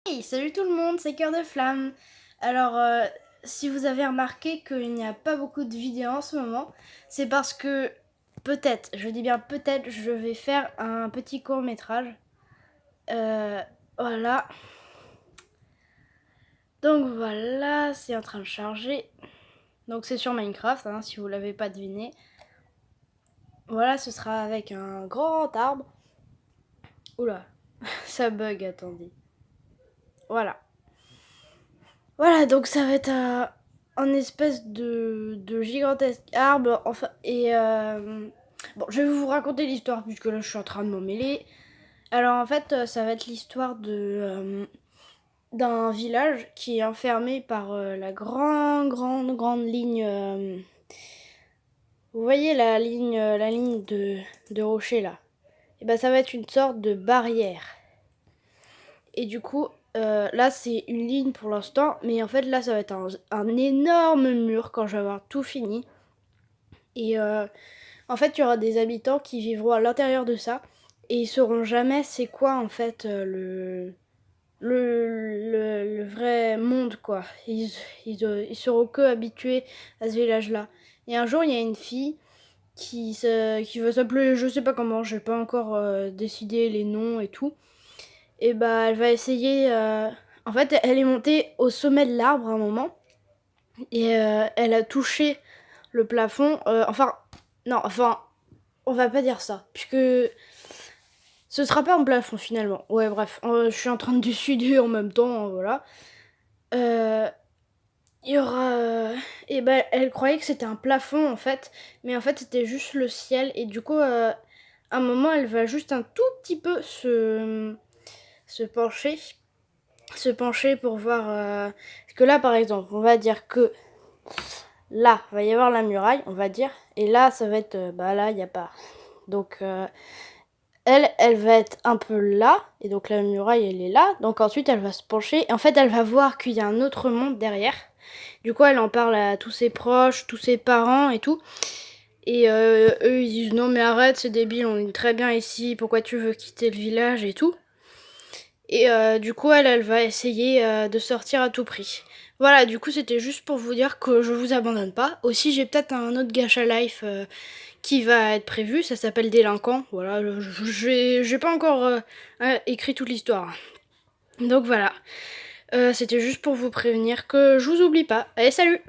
Hey, salut tout le monde, c'est Cœur de Flamme. Alors, si vous avez remarqué qu'il n'y a pas beaucoup de vidéos en ce moment, c'est parce que peut-être, je dis bien peut-être, je vais faire un petit court métrage. Voilà. Donc voilà, c'est en train de charger. Donc c'est sur Minecraft, hein, si vous l'avez pas deviné. Voilà, ce sera avec un grand arbre. Oula, ça bug, attendez. Voilà. Voilà, donc ça va être un espèce de gigantesque arbre. Enfin, et bon, je vais vous raconter l'histoire puisque là je suis en train de m'en mêler. Alors en fait, ça va être l'histoire d'un village qui est enfermé par la grande ligne. Vous voyez la ligne de rocher là. Et ben ça va être une sorte de barrière. Et du coup, là, c'est une ligne pour l'instant, mais en fait, là, ça va être un énorme mur quand je vais avoir tout fini. Et en fait, il y aura des habitants qui vivront à l'intérieur de ça, et ils sauront jamais c'est quoi, en fait, le vrai monde, quoi. Ils seront que habitués à ce village-là. Et un jour, il y a une fille qui va s'appeler, je sais pas comment, j'ai pas encore décidé les noms et tout. Et bah elle va essayer. En fait, elle est montée au sommet de l'arbre à un moment et elle a touché le plafond. Non, on va pas dire ça, puisque ce sera pas un plafond finalement. Ouais, bref, je suis en train de décider en même temps, voilà. Il y aura. Et bah, elle croyait que c'était un plafond en fait, mais en fait c'était juste le ciel et du coup, à un moment, elle va juste un tout petit peu se pencher pour voir. Parce que là, par exemple, on va dire que là, il va y avoir la muraille, on va dire. Et là, ça va être. Bah là, il n'y a pas. Donc, elle va être un peu là. Et donc, la muraille, elle est là. Donc, ensuite, elle va se pencher. Et en fait, elle va voir qu'il y a un autre monde derrière. Du coup, elle en parle à tous ses proches, tous ses parents et tout. Et eux, ils disent non, mais arrête, c'est débile, on est très bien ici. Pourquoi tu veux quitter le village et tout. Et du coup, elle va essayer de sortir à tout prix. Voilà, du coup, c'était juste pour vous dire que je vous abandonne pas. Aussi, j'ai peut-être un autre gacha life qui va être prévu. Ça s'appelle Délinquant. Voilà, j'ai pas encore écrit toute l'histoire. Donc voilà. C'était juste pour vous prévenir que je vous oublie pas. Allez, salut!